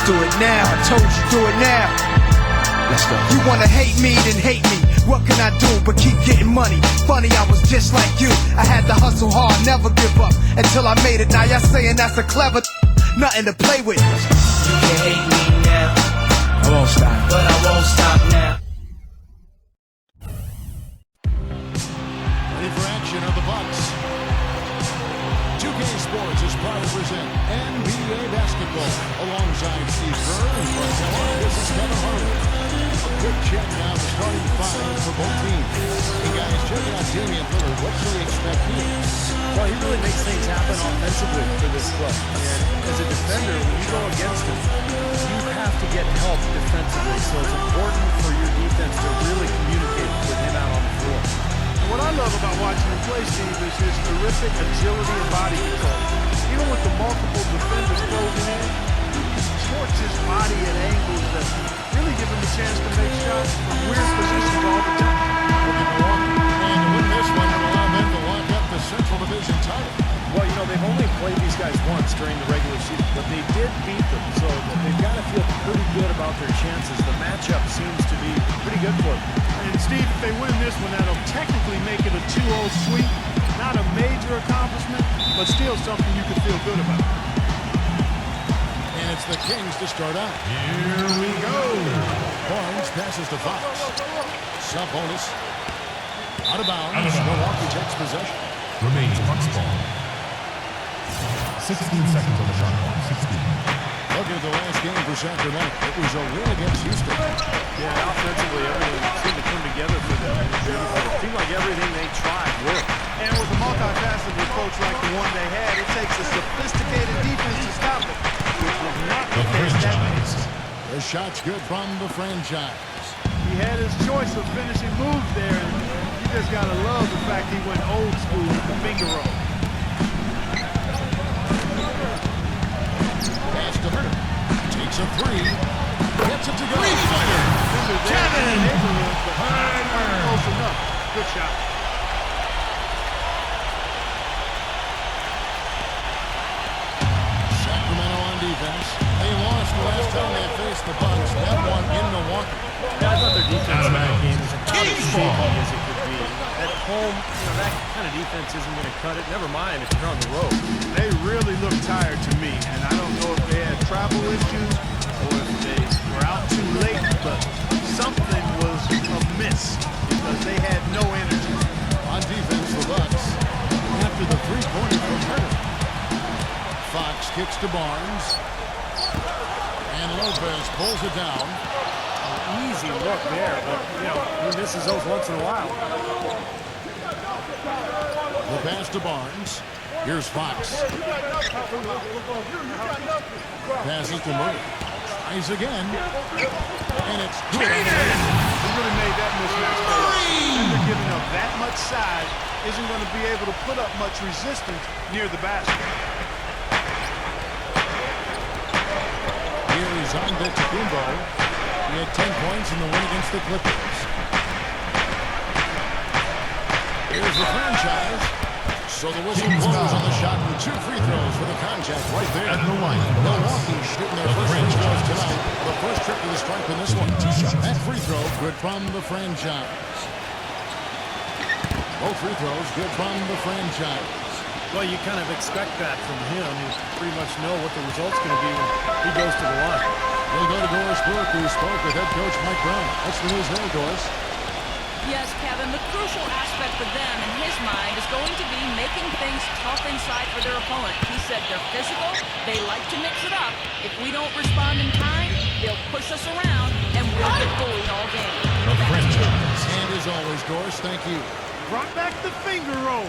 do it now. I told you, do it now. Let's go. You wanna hate me, then hate me. What can I do but keep getting money? Funny, I was just like you. I had to hustle hard, never give up until I made it. Now y'all saying that's a clever, nothing to play with. You can hate me now, I won't stop, but I won't stop now. Ready for action are the Bucks. 2K Sports is proud to present NBA basketball alongside Steve Kerr and Marcelo. This is Kevin Harlan. A quick check now the starting five for both teams. Hey guys, check out Damian Lillard. What should we expect here? Well, he really makes things happen offensively for this club. And as a defender, when you go against him, you have to get help defensively. So it's important for your defense to really communicate with him out on the floor. What I love about watching him play, Steve, is his terrific agility and body control. Even with the multiple defenders closing in, he supports his body at angles that really give him a chance to make shots from weird positions all the time. And to win this one, it'll allow them to lock up the Central Division title. Well, you know, they've only played these guys once during the regular season, but they did beat them, so they've got to feel pretty good about their chances. The matchup seems to be pretty good for them. And Steve, if they win this one, that'll technically make it a 2-0 sweep. Not a major accomplishment, but still something you can feel good about. And it's the Kings to start out. Here we go. Barnes passes to Fox. Sub-bonus. Out of bounds. Milwaukee takes possession. Remaining Bucks ball. 16 seconds on the shot clock. 16. Look at the last game for Sacramento. It was a win against Houston. Yeah, offensively, everything seemed to come together for them. It seemed like everything they tried worked. And with a multifaceted approach like the one they had, it takes a sophisticated defense to stop it, which was not the case that night. The shot's good from the franchise. He had his choice of finishing moves there, and you just got to love the fact he went old school with the finger roll. Pass to Herter. Takes a three. Gets it to go. Three-pointer. Kevin Harlan. Close enough. Good shot. Sacramento on defense. They lost the last time they faced the Bucks. That one in Milwaukee. Yeah, I thought their defense in that game was about as Kings shaky ball. as it could be. At home, you know, that kind of defense isn't going to cut it. Never mind if you're on the road. They really looked tired to me, and I don't know if they had travel issues or if they were out too late, but something was amiss because they had no energy. On defense, the Bucks. After the three-pointer from Herter. Fox kicks to Barnes. And Lopez pulls it down. Easy look there, but, you know, he misses those once in a while. The pass to Barnes. Here's Fox. Passes to Murray. Tries again. And it's good. He really made that mismatch pay off. They're giving up that much size, isn't going to be able to put up much resistance near the basket. Here's Antetokounmpo. He had 10 points in the win against the Clippers. Here's the franchise. So the whistle blows on the shot with 2 free throws for the contact right there. At the line, Milwaukee shooting their first free throws tonight. The first trip to the stripe in this one. That free throw good from the franchise. Both free throws good from the franchise. Well, you kind of expect that from him. You pretty much know what the result's going to be when he goes to the line. We'll go to Doris Burke, who spoke with head coach Mike Brown. What's the news there, Doris? Yes, Kevin, the crucial aspect for them in his mind is going to be making things tough inside for their opponent. He said they're physical, they like to mix it up. If we don't respond in time, they'll push us around and we'll get bullied all game. And as always, Doris, thank you. Brought back the finger roll.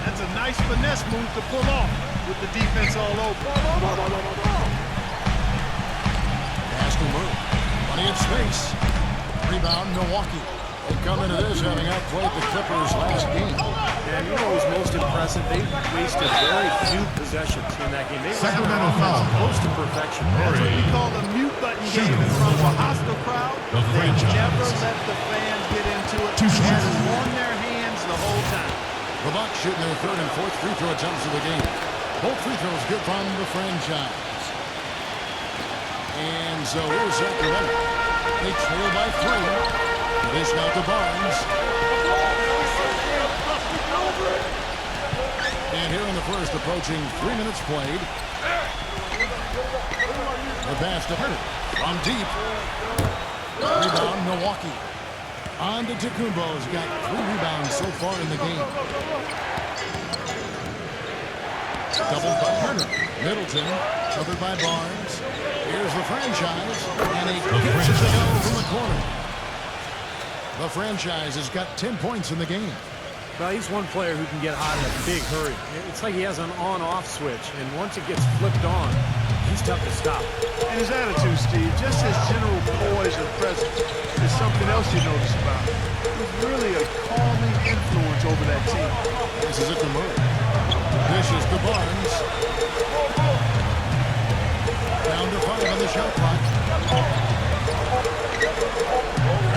That's a nice finesse move to pull off with the defense all over. Pass to Murray. Plenty of space. Rebound, Milwaukee. They come into this having outplayed the Clippers last game. And you know what was most impressive? They wasted very few possessions in that game. They Sacramento foul. Close to perfection. That's what we call a mute button game in front of a hostile crowd. The They franchise. never let the fans get into it. Two They had shots. it on their hands the whole time. The Bucks shooting their third and fourth free throw attempts of the game. Both free throws good from the franchise. And so here's Sacramento. They trail by 3. Dish now to Barnes. And here in the first, approaching 3 minutes played. The pass to Hurt. From deep. Rebound, Milwaukee. On to Tecumbo's got 3 rebounds so far in the game. Doubled by Turner. Middleton, covered by Barnes. Here's the franchise, and he gets it to go from the corner. The franchise has got 10 points in the game. Well, he's one player who can get hot in a big hurry. It's like he has an on-off switch, and once it gets flipped on, he's tough to stop. And his attitude, Steve, just his general poise and presence is something else you notice about him. He's really a calming influence over that team. This is it to Murray. Dishes to Barnes. Down to 5 on the shot clock.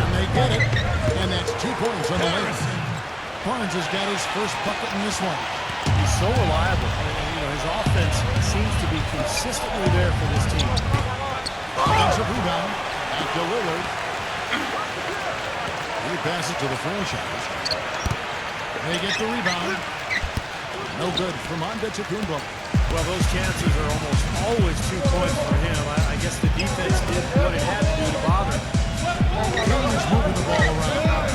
And they get it. And that's 2 points on the lane. Barnes has got his first bucket in this one. He's so reliable. His offense seems to be consistently there for this team. Offensive rebound. Back to Lillard. He passes to the franchise. They get the rebound. No good from Antetokounmpo. Well, those chances are almost always 2 points for him. I guess the defense did what it had to do to bother him. Kings moving the ball around.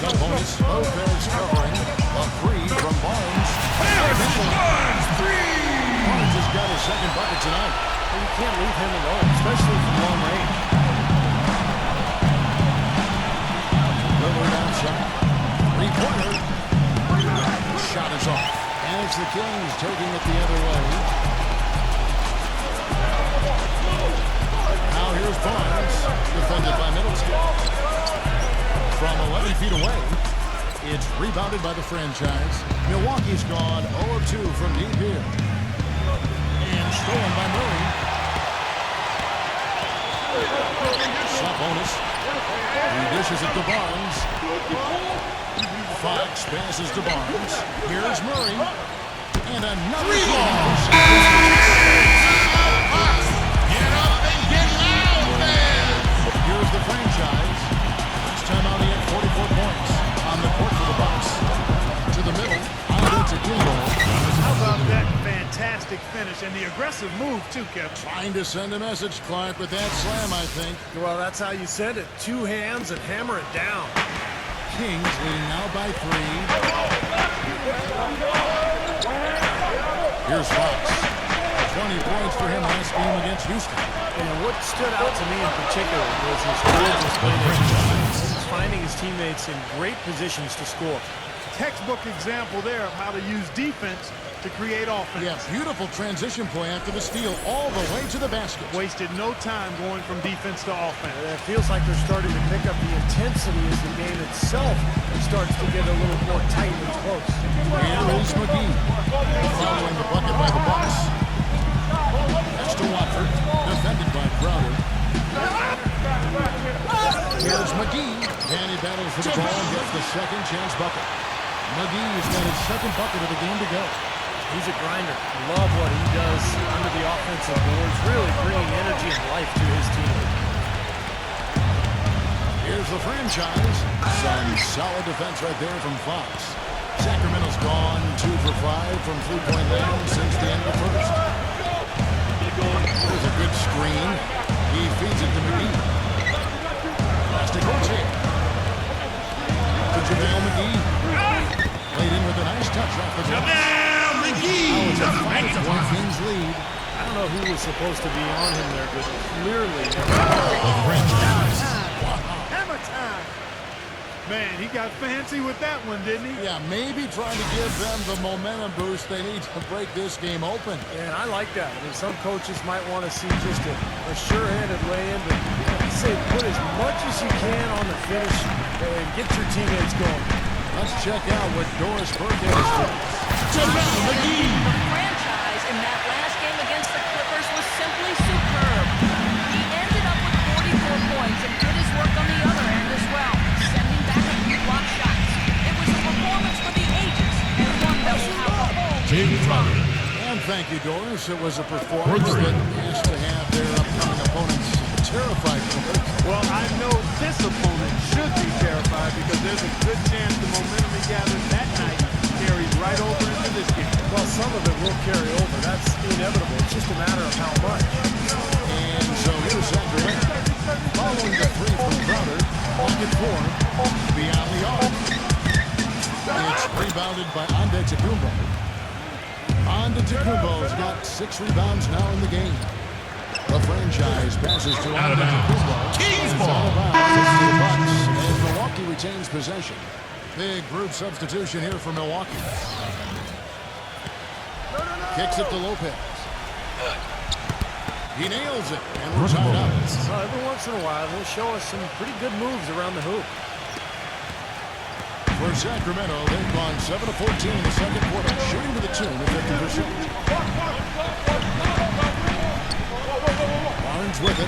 Sabonis, Lopez covering. A 3 from Barnes. Barnes has got his second bucket tonight. Well, you can't leave him alone, especially from long range. Lillard outside. 3-pointer. Shot is off. And it's the Kings taking it the other way. Now here's Barnes, defended by Middleton. From 11 feet away, it's rebounded by the franchise. Milwaukee's gone 0 of 2 from deep here. And stolen by Murray. Sabonis. He dishes it to Barnes. Fox passes to Barnes. Here's Murray. And another ball. Get up and get loud, man! Here's the franchise. This time out he had 44 points on the court for the Bucks. To the middle. Antetokounmpo. How about that fantastic finish and the aggressive move, too, Kevin? Trying to send a message, Clark, with that slam, I think. Well, that's how you send it. 2 hands and hammer it down. Kings leading now by 3. Here's Fox. 20 points for him last game against Houston. And what stood out to me in particular was his courageous finish. He's finding his teammates in great positions to score. Textbook example there of how to use defense to create offense. Yeah, beautiful transition play after the steal all the way to the basket. Wasted no time going from defense to offense. And it feels like they're starting to pick up the intensity as the game itself starts to get a little more tight and close. And Rose McGee following the bucket by the Bucks. That's to Watford, defended by Crowder. Here's McGee. And he battles for the ball and gets the second chance bucket. McGee's got his second bucket of the game to go. He's a grinder. Love what he does under the offensive boards, really bringing energy and life to his team. Here's the franchise. Some solid defense right there from Fox. Sacramento's gone 2 for 5 from 3-point land since the end of the first. There's a good screen. He feeds it to McGee. Pass to Gauthier. To JaVale McGee. Played in with a nice touch off the glass. Now it's a 5-point Kings lead. I don't know who was supposed to be on him there, but clearly. Hammer time! Man, he got fancy with that one, didn't he? Yeah, maybe trying to give them the momentum boost they need to break this game open. Yeah, and I like that. I mean, some coaches might want to see just a sure-handed lay-in, but I say put as much as you can on the finish and get your teammates going. Let's check out what Doris Burke has for us. JaVale McGee. The franchise in that last game against the Clippers was simply superb. He ended up with 44 points and did his work on the other end as well, sending back a few block shots. It was a performance for the ages and one that will have a whole And thank Thank you, Doris. It was a performance that has to have their upcoming opponents terrified. Well, I know this opponent should be terrified because there's a good chance the momentum he gathered that night carries right over into this game. Well, some of it will carry over. That's inevitable. It's just a matter of how much. And so here's Sacramento. Following the three from Crowder, pocket four, beyond the arc. It's rebounded by Antetokounmpo. Antetokounmpo's got 6 rebounds now in the game. The franchise passes to Antetokounmpo. Kings ball. It's the Bucks, and Milwaukee retains possession. Big group substitution here for Milwaukee. Kicks it to Lopez. He nails it, and we're tied up. Every once in a while, he'll show us some pretty good moves around the hoop. For Sacramento, they've gone 7 of 14 in the second quarter, shooting to the tune of 50%. Barnes with it.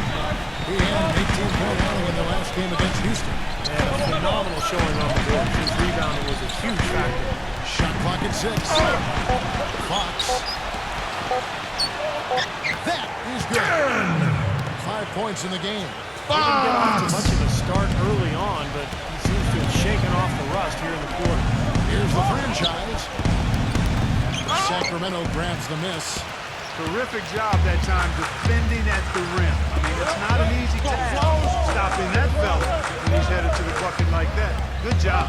He had an 18-point outing in the last game against Houston. And a phenomenal showing on the board. His rebounding was a huge factor. Shot clock at 6. Fox. That is good. 5 points in the game. He didn't get off to much of a start early on, but he seems to have shaken off the rust here in the quarter. Here's the franchise. Sacramento grabs the miss. Terrific job that time defending at the rim. I mean, it's not an easy task stopping that fella when he's headed to the bucket like that. Good job.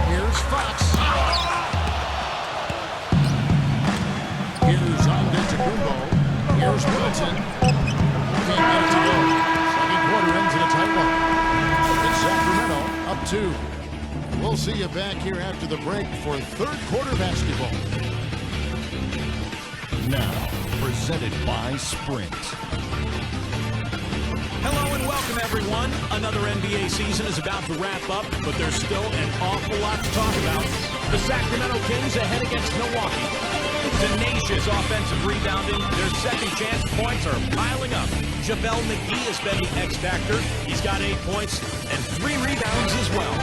Here's Fox. Here's Antetokounmpo. Here's Middleton. 10 minutes to go. Second quarter ends in a tight one. It's Sacramento up 2. We'll see you back here after the break for third quarter basketball. Now, presented by Sprint. Hello and welcome, everyone. Another NBA season is about to wrap up, but there's still an awful lot to talk about. The Sacramento Kings ahead against Milwaukee. Tenacious offensive rebounding. Their second chance points are piling up. JaVale McGee has been the X factor. He's got 8 points and 3 rebounds as well.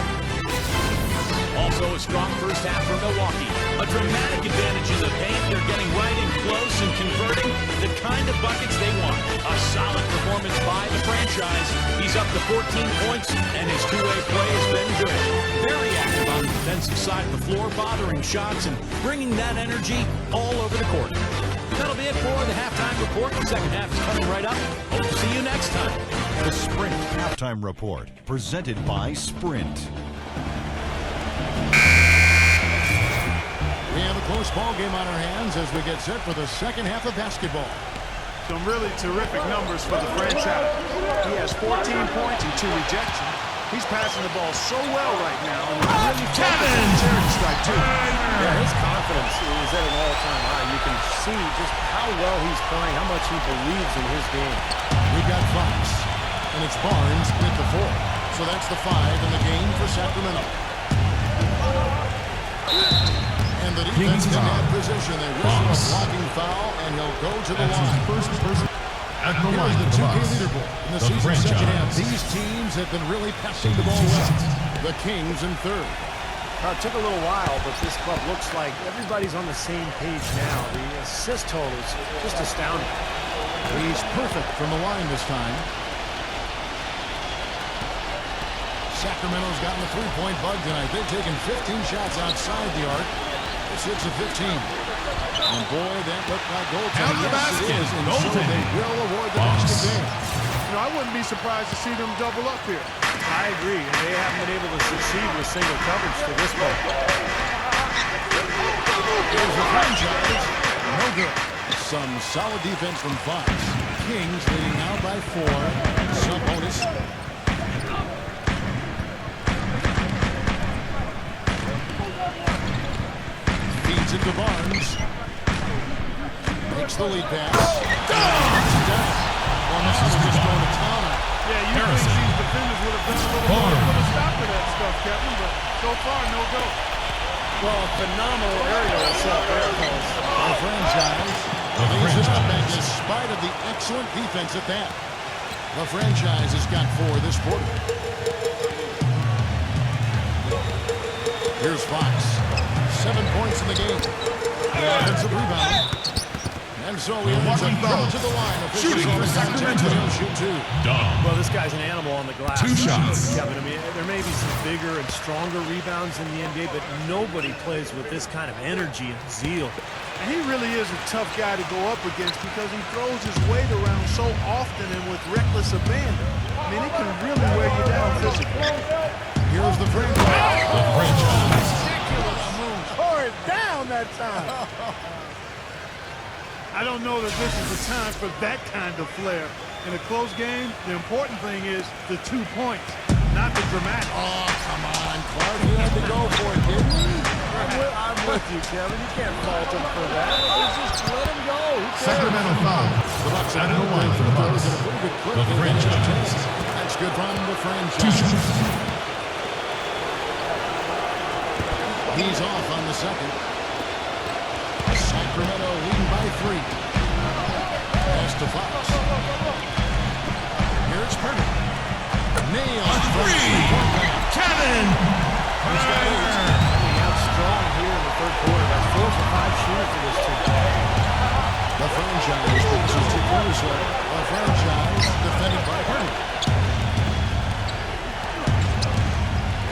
Also a strong first half for Milwaukee. A dramatic advantage in the paint. They're getting right in close and converting the kind of buckets they want. A solid performance by the franchise. He's up to 14 points, and his two-way play has been good. Very active on the defensive side of the floor, bothering shots and bringing that energy all over the court. That'll be it for the halftime report. The second half is coming right up. Hope to see you next time. The Sprint Halftime Report, presented by Sprint. We have a close ball game on our hands as we get set for the second half of basketball. Some really terrific numbers for the franchise. He has 14 points and 2 rejections. He's passing the ball so well right now. And really Kevin! Charity strike, too. Yeah, his confidence is at an all-time high. You can see just how well he's playing, how much he believes in his game. We've got Fox, and it's Barnes with the 4. So that's the 5 in the game for Sacramento. And the defense in that position. They whistle a blocking foul, and he'll go to the line. First person at the line. Here's the 2K leaderboard in the season second half. These teams have been really passing the ball well. The Kings in third. It took a little while, but this club looks like everybody's on the same page now. The assist totals just astounding. He's perfect from the line this time. Sacramento's gotten the three-point bug tonight. They've taken 15 shots outside the arc. It's 6 of 15. And boy, that looked like goaltending. Yes, it is. And so they will award the basket there. You know, I wouldn't be surprised to see them double up here. I agree, and they haven't been able to succeed with single coverage to this point. Here's the franchise. No good. Some solid defense from Fox. Kings leading now by 4. Sub-bonus. Feeds it to Barnes. Makes the lead pass. Well, this is just going to town. Yeah, you think these defenders would have done a little more to stop that stuff, Kevin, but so far, no go. Well, phenomenal aerial assault there, Coach. The franchise leads it up, and despite of the excellent defense at that, the franchise has got 4 this quarter. Here's Fox. 7 points in the game. The offensive rebound. And so he ends up going to the line. Shooting for Sacramento. Shoot 2. Well, this guy's an animal on the glass. 2 shots. Kevin, I mean, there may be some bigger and stronger rebounds in the NBA, but nobody plays with this kind of energy and zeal. And he really is a tough guy to go up against because he throws his weight around so often and with reckless abandon. I mean, it can really wear you down physically. Here's the franchise. Ridiculous move. Tore it down that time. I don't know that this is the time for that kind of flair. In a close game, the important thing is the 2 points, not the dramatic. Oh, come on, Clark. He had to go for it, didn't he? I'm with you, Kevin. You can't fault him for that. Just let him go. Sacramento foul. The Bucks Out of the line for the Bucks. The franchise. That's good from the 2 franchise. shots. He's off on the second. Sacramento leading by 3. Pass to Fox. Here's Purdy. Nails. 3. Kevin. Coming out strong here in the third quarter. That's 4 for 5 shooting for this team. The franchise. This is to Caruso. The franchise defended by Purdy.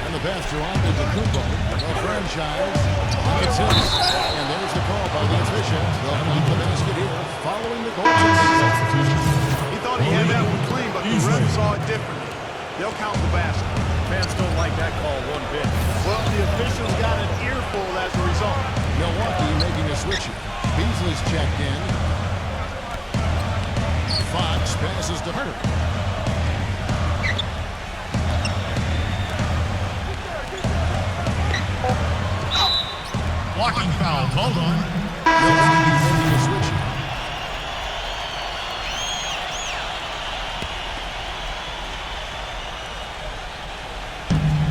And the pass to Antetokounmpo. The franchise. It's his. And there's the call by the officials. They'll come the basket here following the goal. He thought he had that one clean, but the ref saw it differently. They'll count the basket. Fans don't like that call one bit. Well, the officials got an earful as a result. Milwaukee making a switch. Beasley's checked in. Fox passes to Herter. Blocking foul called on. Milwaukee making a switch.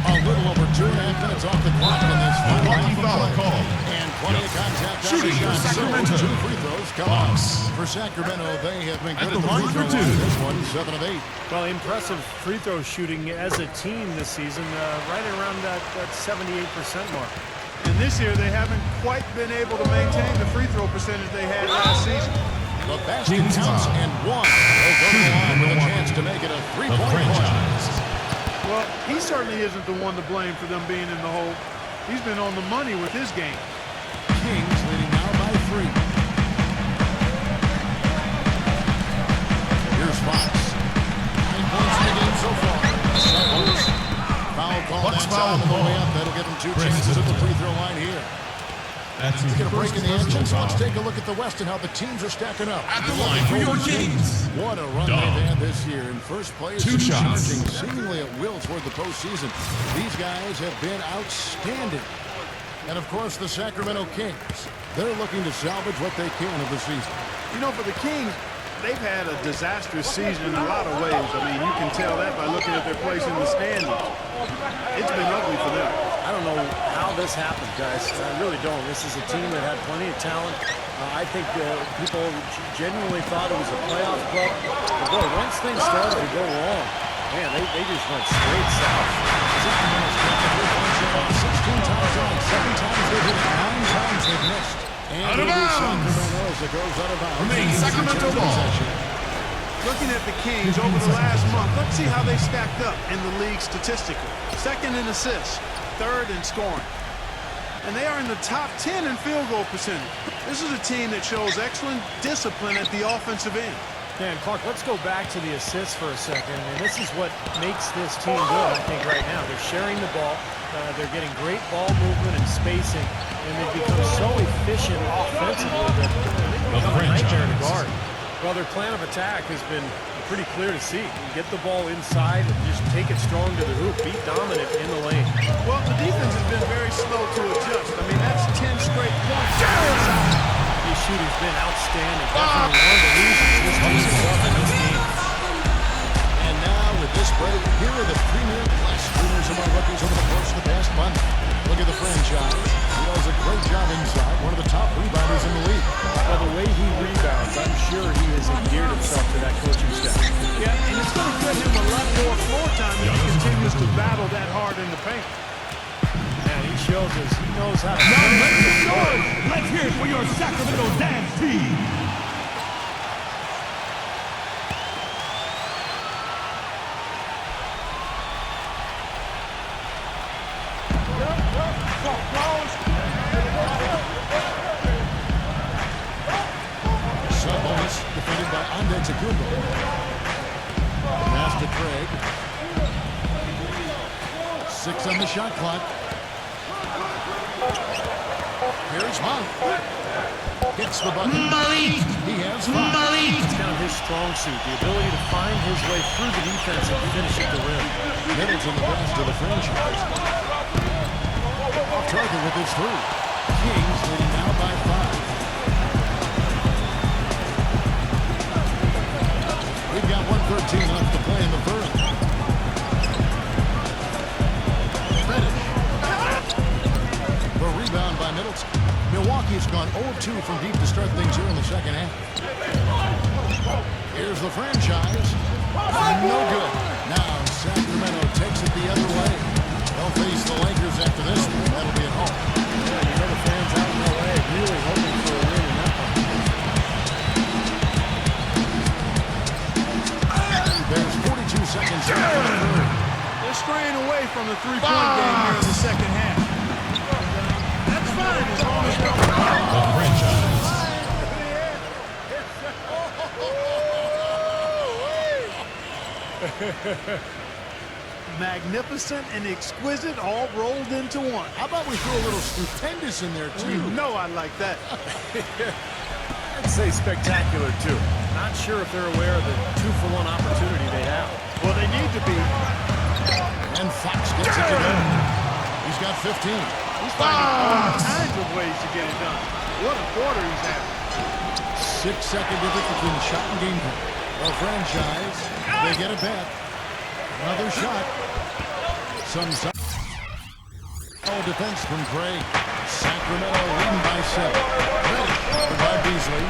A little over 2.5 minutes off the clock in this Milwaukee foul call. And plenty of contact on Shooting the for shot. Sacramento. So 2 free throws come Bucks. off. For Sacramento, they have been At good the at line the for free throw 2. line. This one, 7 of 8. Well, impressive free throw shooting as a team this season, right around that 78% mark. And this year, they haven't quite been able to maintain the free throw percentage they had last season. The basket Team counts foul. and 1. They'll go to the line with a chance to make it a The 3-point play. franchise. Well, he certainly isn't the one to blame for them being in the hole. He's been on the money with his game. Kings leading now by 3. Here's Fox. 9 points in the game so far. Suckers. Foul call Bucks that foul time on the way call. up. That'll give them 2 Chris chances at the Middleton. free throw line here. That's his We're going to break first in the action, so let's foul. take a look at the West and how the teams are stacking up. At the line for your Kings. What a run Dog. they've had this year. In first place, 2 shots. charging seemingly at will toward the postseason. These guys have been outstanding. And, of course, the Sacramento Kings. They're looking to salvage what they can of the season. You know, for the Kings, they've had a disastrous season in a lot of ways. I mean, you can tell that by looking at their place in the standings. It's been ugly for them. I don't know how this happened, guys. I really don't. This is a team that had plenty of talent. I think people genuinely thought it was a playoff club. But boy, once things started to go wrong, man, they just went straight south. 16 times on, 7 times they've hit, 9 times they've missed. And Out of it is bounds. Sacramento as it goes out of bounds. Remains Sacramento ball. Looking at the Kings over the last month, let's see how they stacked up in the league statistically. Second in assists, third in scoring. And they are in the top 10 in field goal percentage. This is a team that shows excellent discipline at the offensive end. Yeah, and Clark, let's go back to the assists for a second. And this is what makes this team good, I think, right now. They're sharing the ball. They're getting great ball movement and spacing. And they've become so efficient offensively that they've become a nightmare to guard. Well, their plan of attack has been pretty clear to see. You get the ball inside and just take it strong to the hoop. Be dominant in the lane. Well, the defense has been very slow to adjust. I mean, that's 10 straight points. His shooting's been outstanding. Definitely one of the reasons this team is up in this game. And now with this break, here are the premier class winners among rookies over the course of the past month. Look at the franchise. He does a great job inside. One of the top rebounders in the league. Well, the way he rebounds, I'm sure he has endeared himself to that coaching staff. Yeah, and it's going to get him a lot more floor time if he continues to battle that hard in the paint. Man, he showed skills is he knows how to... Now make some noise! Let's hear it for your Sacramento dance team! Sabonis defended by Antetokounmpo. Pass to Craig. 6 on the shot clock. Here's Monk. Hits the bucket. He has 5. It's kind of his strong suit, the ability to find his way through the defense and finish at the rim. Middleton the best of the franchise. Off target with his 3. Kings leading now by 5. We've got 1:13 left to play in the first. Reddish. The rebound by Middleton. Milwaukee's gone 0-2 from deep to start things here in the second half. Here's the franchise. No good. Now Sacramento takes it the other way. They'll face the Lakers after this one. That'll be at home. Yeah, you know the fans out in L.A. really hoping for a win in that one. There's 42 seconds left in the third. They're straying away from the three-point game here in the second half. That's fine as long as they're... The franchise. Magnificent and exquisite all rolled into one. How about we throw a little stupendous in there, too? You know I like that. I'd say spectacular, too. Not sure if they're aware of the 2-for-1 opportunity they have. Well, they need to be. And Fox gets it to go. He's got 15. He's finding all kinds of ways to get it done. What a quarter he's having. 6-second difference between shot and game time. The franchise, they get it back. Another shot. Some defense from Craig. Sacramento leading by 7. Ready by Beasley.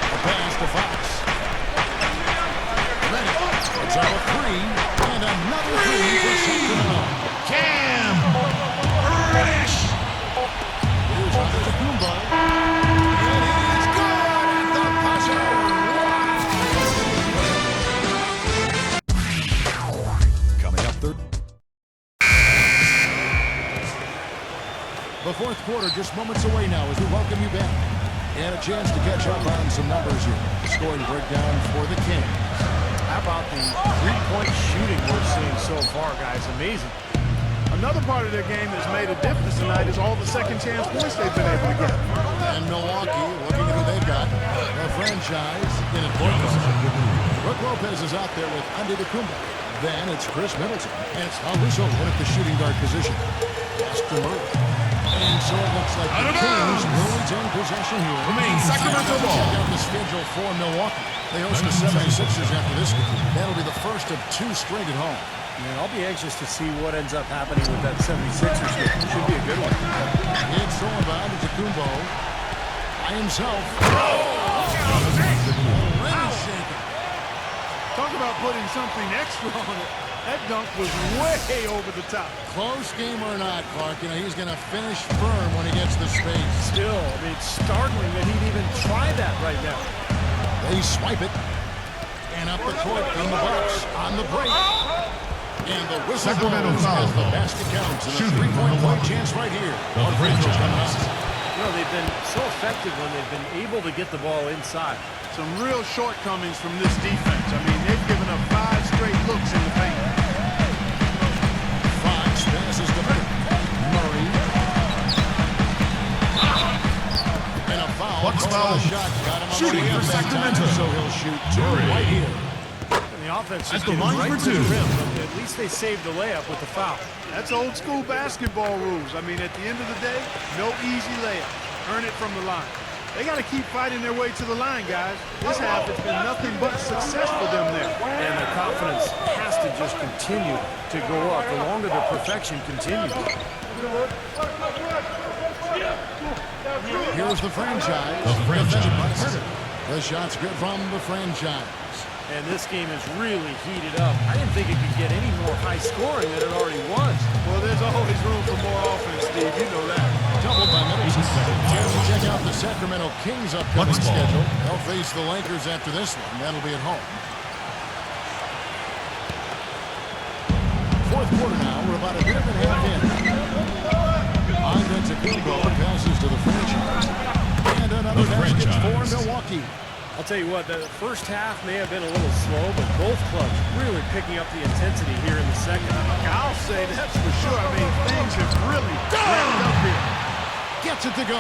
A pass to Fox. Ready. It's out of 3. And another 3 for Sacramento. Cam Reddish. Here's Antetokounmpo. And he's good at the buzzer. Coming up third. The fourth quarter just moments away now as we welcome you back. And a chance to catch up on some numbers here. Scoring breakdown for the Kings. How about the three-point shooting we're seeing so far, guys? Amazing. Another part of their game that's made a difference tonight is all the second-chance points they've been able to get. And Milwaukee, looking at who they've got, a franchise in important position. Brook Lopez is out there with Antetokounmpo. Then it's Chris Middleton. And it's Caruso at the shooting guard position. Pass to Murray. And so it looks like the Kings will retain possession here. Sacramento ball. Check out the schedule for Milwaukee. They host the 76ers after this one. That'll be the first of 2 straight at home. Man, I'll be anxious to see what ends up happening with that 76ers game. Should be a good one. It's all about Antetokounmpo by himself. Talk about putting something extra on it. That dunk was way over the top. Close game or not, Clark, you know, he's going to finish firm when he gets the space. Still, I mean, it's startling that he'd even try that right now. They swipe it. And up the court from the Bucks on the break. And the whistle blows as the basket counts. And a three-point play chance right here. The franchise. You know, they've been so effective when they've been able to get the ball inside. Some real shortcomings from this defense. I mean, they've given up 5 straight looks in the paint. Fox passes to Murray. And a foul. Bucks foul. Shot got him on Shooting the way for up that time, Sacramento. so he'll shoot 2 right here. And the offense At is the getting line right for to the 2. rim, but at least they saved the layup with the foul. That's old school basketball rules. I mean, at the end of the day, no easy layup. Earn it from the line. They got to keep fighting their way to the line, guys. This half, it's been nothing but success for them there. And their confidence has to just continue to go up the longer their perfection continues. Here's the franchise. The franchise. The shot's good from the franchise. And this game is really heated up. I didn't think it could get any more high scoring than it already was. Well, there's always room for more offense, Steve. You know that. Doubled by Middleton. Time to check out the Sacramento Kings upcoming schedule. They'll face the Lakers after this one. That'll be at home. Fourth quarter now. We're about a minute and a half in. Antetokounmpo passes to the franchise. And another basket for Milwaukee. I'll tell you what, the first half may have been a little slow, but both clubs really picking up the intensity here in the second. I'll say that's for sure. I mean, things have really ramped up here. Gets it to go.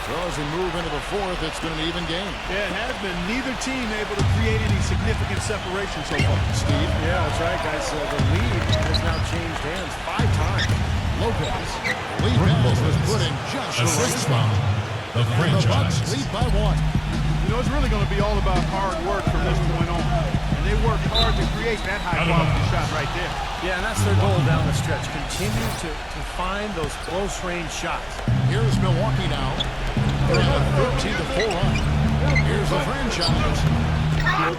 So as we move into the fourth, it's been an even game. Yeah, it has been. Neither team able to create any significant separation so far. Steve? Yeah, that's right, guys. The lead has now changed hands 5 times. Lopez. Lead pass was put in just the right spot. The Bucks lead by 1. You know, it's really going to be all about hard work from this point on. And they work hard to create that high-quality shot right there. Yeah, and that's their goal down the stretch. Continue to find those close-range shots. Here's Milwaukee now. They're on a 13-4 run. Here's the franchise.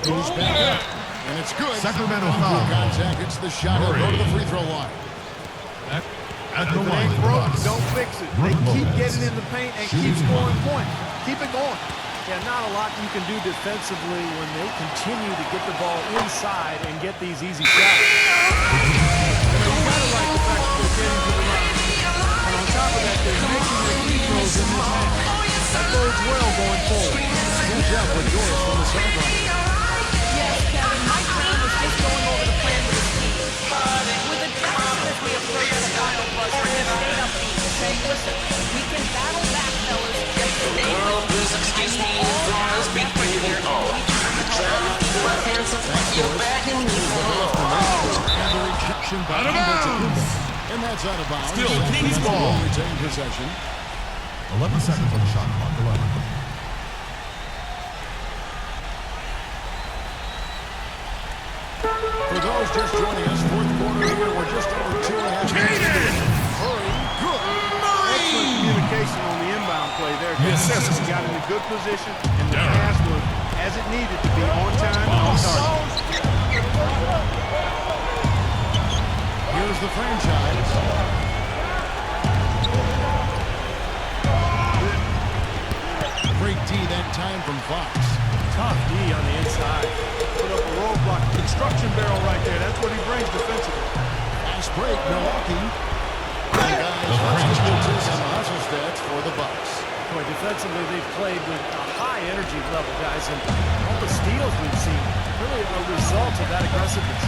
Goes back up. And it's good. Sacramento foul. Contact. It's the shot. He'll go to the free throw line. At the If it line. ain't broke, don't fix it. They keep getting in the paint and keep scoring points. Keep it going. Yeah, not a lot you can do defensively when they continue to get the ball inside and get these easy shots. You got to like the fact that they're getting to the line. And on top of that, they're making their free throws in this match. That bodes well going forward. Catch up with Joyce from the sideline. Yes, Kevin, Mike Brown was just going over the plan with his team. With a deficit as we approach the final buzzer, he stayed upbeat, saying, listen, we can battle back, fellas. Just stay with me. Excuse me, bronze between their own. My hands up, you're back in the And the rejection by Antetokounmpo. And that's out of bounds. Still Kings ball. Retain possession. 11 seconds on the shot clock. 11. For those just joining us, fourth quarter here, we're just over 2.5 minutes. Hurry, good. Excellent communication on the inbound play there. Yes, sir. He got in a good position, and the pass was as it needed to be, on time and on target. Here's the franchise. Great D that time from Fox. Tough D on the inside. Put up a roadblock, construction barrel right there. That's what he brings defensively. Fast break, Milwaukee. And guys, let's get to some hustle stats for the Bucks. Boy, defensively, they've played with a high energy level, guys, and all the steals we've seen, really a result of that aggressiveness.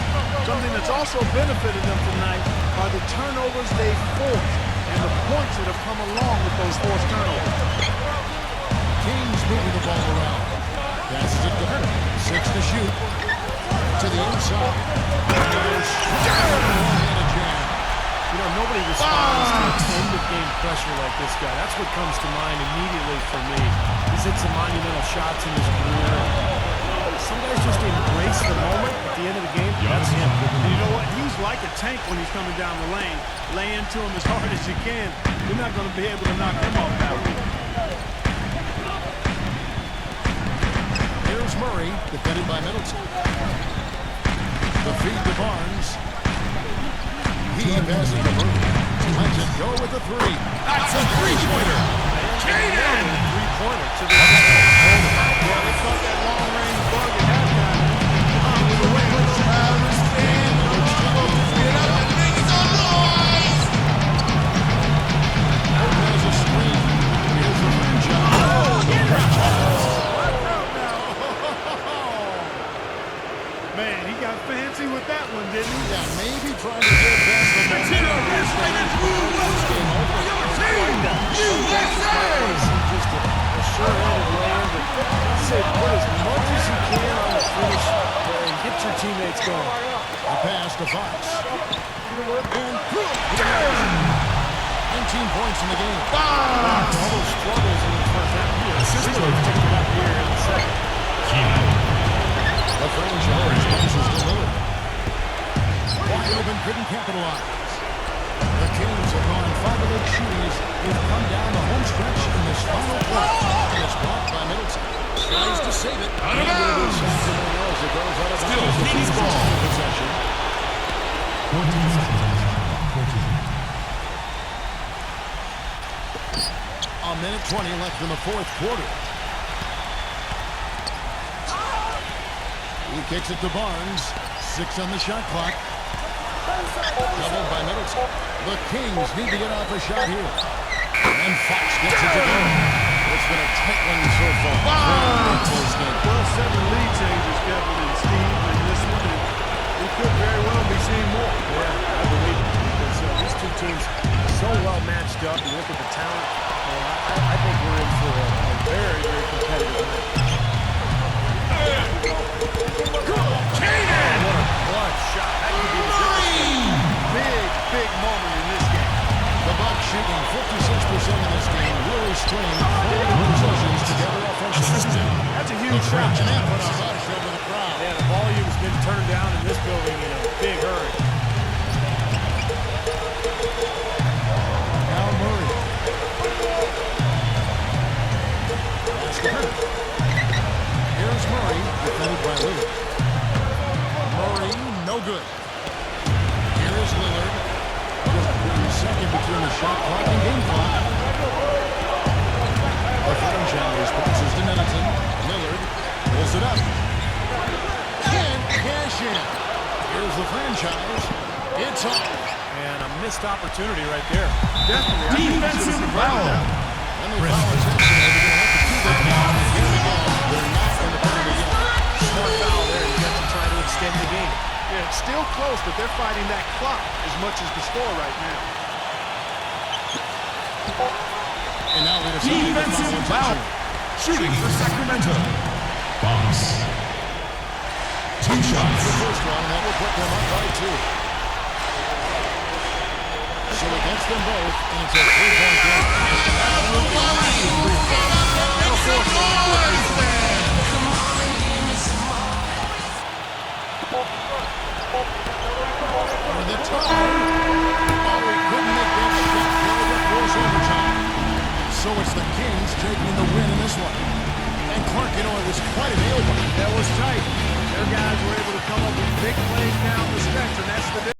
Something that's also benefited them tonight are the turnovers they've forced and the points that have come along with those forced turnovers. Kings moving the ball around. Passes it to her. 6 to shoot. To the inside. One-handed jam. You know, nobody responds to end-of-game pressure like this guy. That's what comes to mind immediately for me. He's hit some monumental shots in his career. Some guys just embrace the moment at the end of the game. That's him. And you know what? He's like a tank when he's coming down the lane. Lay into him as hard as you can. You're not going to be able to knock him off that way. Here's Murray, defended by Middleton. The feed to Barnes. He passes to Murray. Lets it go with the 3. That's a three-pointer. Kaden! Three-pointer to the Yeah, they caught that long-range bug at halftime. With the way those drivers stand, get up and make some noise! There's a screen. Here's the franchise. Man, he got fancy with that one, didn't he? Yeah, maybe trying to get past the momentum. just a sure-handed land, but I'd say put as much as you can on the finish and get your teammates going. The pass to Fox. And 19 points in the game. All those struggles in the first half. Really picked it up here in the second. The franchise passes to Lillard. Wide open, couldn't capitalize. The Kings have gone 5 of 8 shooting. They've come down the home stretch in this final play. And it's blocked by Middleton. Tries to save it. And it is Sacramento as it baseball. Possession. 14 seconds. 14. A minute 20 left in the fourth quarter. He kicks it to Barnes. 6 on the shot clock. Doubled by Middleton. The Kings need to get off a shot here. And Fox gets it to go. It's been a tight one so far. Well, 7 lead changes, Kevin and Steve, in this one. And we could very well be seeing more. Yeah, I believe it. Because, these two teams so well matched up. You look at the talent. I think we're in for a very, very competitive match. What a clutch shot. That could be the difference. Big moment in this game. The Bucks shooting 56% in this game. Really string 40 possessions together offensively. That's a huge shot. And that put a hush over the crowd. Yeah, the volume's been turned down in this building in a big hurry. Now Murray. That's the hurt. Here's Murray, defended by Lillard. Murray, no good. Here's Lillard. Just 1 second between the shot clock and game clock. The franchise passes to Middleton. Lillard pulls it up. And cash in. Here's the franchise. It's up. And a missed opportunity right there. Definitely. Defensive foul. And the foul is actually going to have to do that now. Here we go. They're not going to penalty again. Smart foul there. You got to try to extend the game. Yeah, it's still close, but they're fighting that clock as much as the score right now. And now we decide Defensive foul. Shooting for Sacramento. Bombs. 2 shots. the first one, and that will put them up by 2. So against them both, and it's a 3-point game. For the tie. Oh, he couldn't make that shot. Well, that force overtime. So it's the Kings taking the win in this one. And Clark, you know, it was quite a nail biter. That was tight. Their guys were able to come up with big plays down the stretch, and that's the difference.